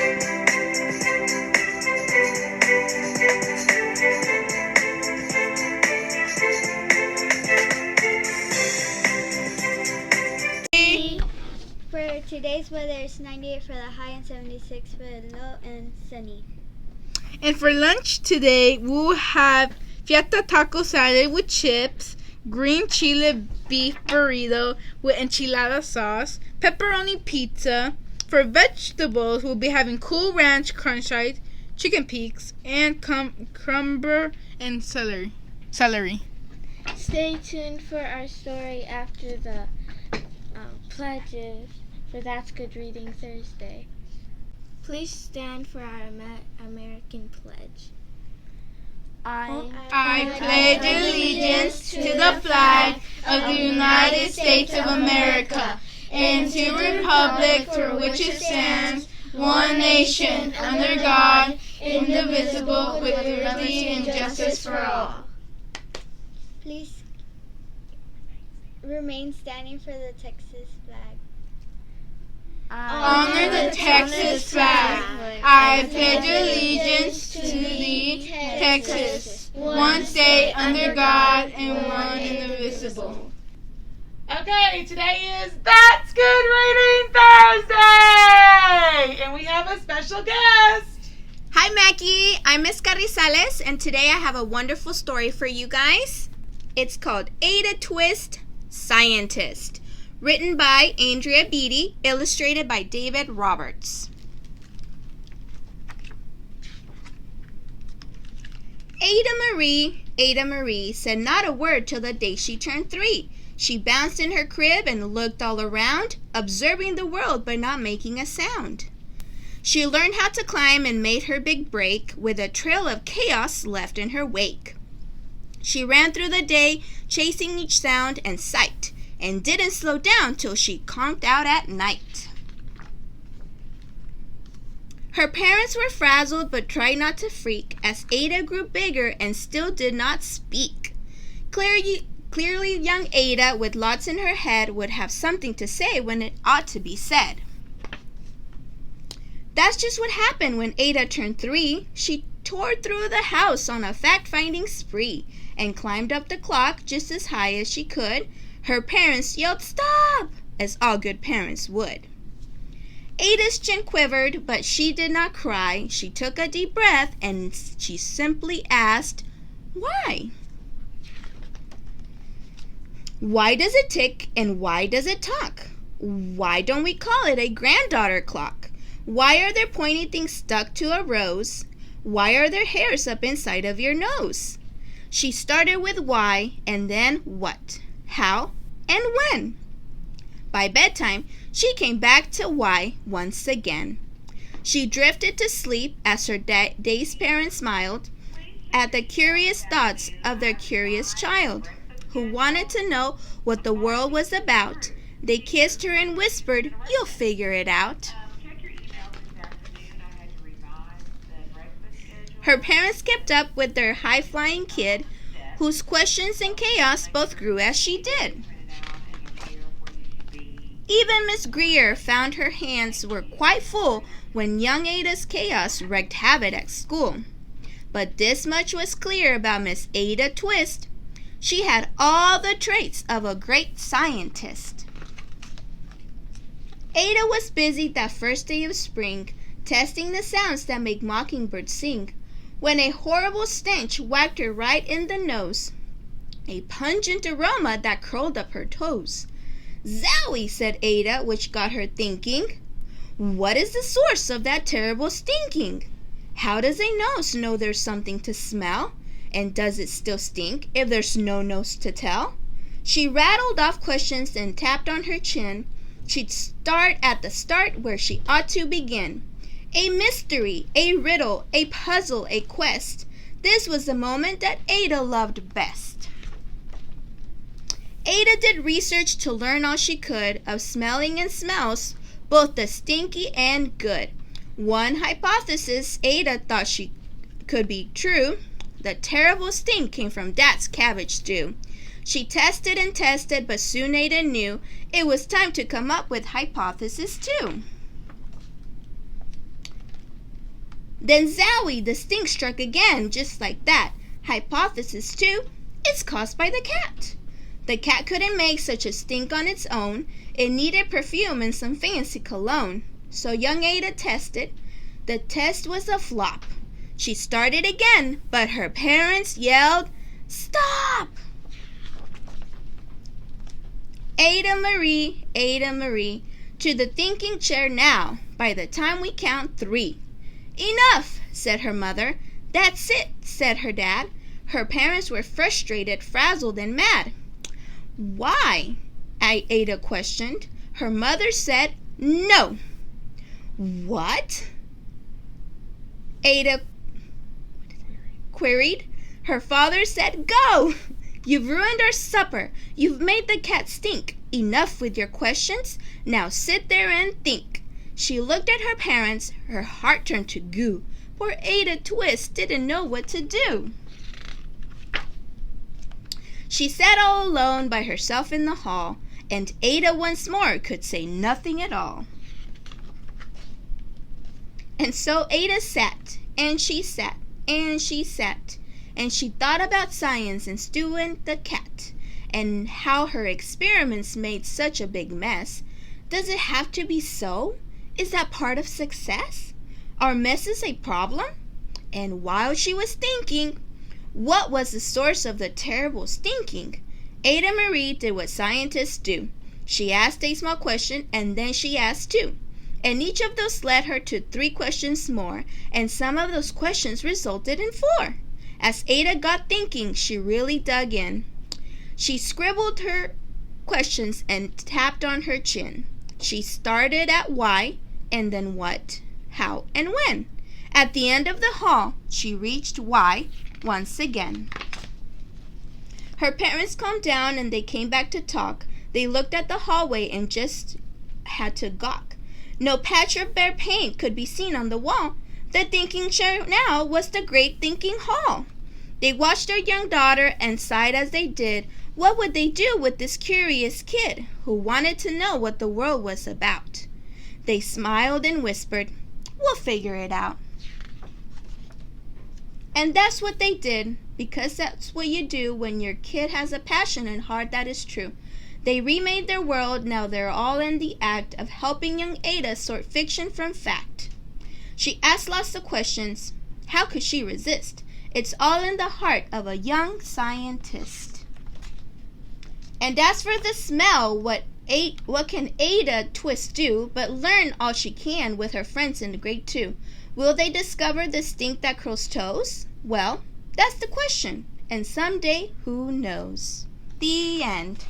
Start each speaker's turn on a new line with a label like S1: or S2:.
S1: For today's weather, it's 98 for the high and 76 for the low and sunny.
S2: And for lunch today, we'll have fiesta taco salad with chips, green chile beef burrito with enchilada sauce, pepperoni pizza. For vegetables, we'll be having Cool Ranch crunch fried, chicken peaks, and crumber and celery.
S1: Stay tuned for our story after the pledges for That's Good Reading Thursday. Please stand for our American pledge.
S2: I pledge allegiance to the flag of the United States of America and to the republic for which it stands, one nation, under God, indivisible, with liberty and justice for all.
S1: Please remain standing for the Texas flag.
S2: Honor the Texas flag. I pledge allegiance to thee, Texas, one state under God and one indivisible.
S3: Okay, today is That's Good Reading Thursday! And we have a special guest.
S4: Hi, Mackie. I'm Miss Carrizales, and today I have a wonderful story for you guys. It's called Ada Twist, Scientist, written by Andrea Beatty, illustrated by David Roberts. Ada Marie said not a word till the day she turned 3. She bounced in her crib and looked all around, observing the world but not making a sound. She learned how to climb and made her big break with a trail of chaos left in her wake. She ran through the day, chasing each sound and sight, and didn't slow down till she conked out at night. Her parents were frazzled but tried not to freak as Ada grew bigger and still did not speak. Clearly young Ada, with lots in her head, would have something to say when it ought to be said. That's just what happened when Ada turned 3. She tore through the house on a fact-finding spree and climbed up the clock just as high as she could. Her parents yelled, "Stop!" as all good parents would. Ada's chin quivered, but she did not cry. She took a deep breath and she simply asked, "Why? Why does it tick and why does it talk? Why don't we call it a granddaughter clock? Why are there pointy things stuck to a rose? Why are there hairs up inside of your nose?" She started with why and then what, how, and when. By bedtime, she came back to why once again. She drifted to sleep as her dazed parents smiled at the curious thoughts of their curious child, who wanted to know what the world was about. They kissed her and whispered, "You'll figure it out." Her parents kept up with their high-flying kid, whose questions and chaos both grew as she did. Even Miss Greer found her hands were quite full when young Ada's chaos wreaked havoc at school. But this much was clear about Miss Ada Twist. She had all the traits of a great scientist. Ada was busy that first day of spring, testing the sounds that make mockingbirds sing, when a horrible stench whacked her right in the nose, a pungent aroma that curled up her toes. "Zowie!" said Ada, which got her thinking. What is the source of that terrible stinking? How does a nose know there's something to smell? And does it still stink if there's no nose to tell? She rattled off questions and tapped on her chin. She'd start at the start where she ought to begin. A mystery, a riddle, a puzzle, a quest. This was the moment that Ada loved best. Ada did research to learn all she could of smelling and smells, both the stinky and good. One hypothesis Ada thought she could be true. The terrible stink came from Dad's cabbage stew. She tested and tested, but soon Ada knew it was time to come up with hypothesis 2. Then zowie, the stink struck again, just like that. Hypothesis 2, it's caused by the cat. The cat couldn't make such a stink on its own. It needed perfume and some fancy cologne. So young Ada tested. The test was a flop. She started again, but her parents yelled, "Stop!" Ada Marie, to the thinking chair now, by the time we count 3. "Enough," said her mother. "That's it," said her dad. Her parents were frustrated, frazzled, and mad. "Why?" Ada questioned. Her mother said, "No." "What?" Ada queried. Her father said, "Go! You've ruined our supper. You've made the cat stink. Enough with your questions. Now sit there and think." She looked at her parents. Her heart turned to goo. Poor Ada Twist didn't know what to do. She sat all alone by herself in the hall, and Ada once more could say nothing at all. And so Ada sat, and she sat, and she sat, and she thought about science and Stu and the cat, and how her experiments made such a big mess. Does it have to be so? Is that part of success? Are messes a problem? And while she was thinking, what was the source of the terrible stinking? Ada Marie did what scientists do. She asked a small question, and then she asked 2. And each of those led her to 3 questions more, and some of those questions resulted in 4. As Ada got thinking, she really dug in. She scribbled her questions and tapped on her chin. She started at why, and then what, how, and when. At the end of the hall, she reached why once again. Her parents calmed down and they came back to talk. They looked at the hallway and just had to gawk. No patch of bare paint could be seen on the wall. The thinking chair now was the great thinking hall. They watched their young daughter and sighed as they did. What would they do with this curious kid who wanted to know what the world was about? They smiled and whispered, "We'll figure it out." And that's what they did, because that's what you do when your kid has a passion and heart that is true. They remade their world. Now they're all in the act of helping young Ada sort fiction from fact. She asked lots of questions. How could she resist? It's all in the heart of a young scientist. And as for the smell, what can Ada Twist do but learn all she can with her friends in grade 2? Will they discover the stink that curls toes? Well, that's the question. And someday, who knows? The end.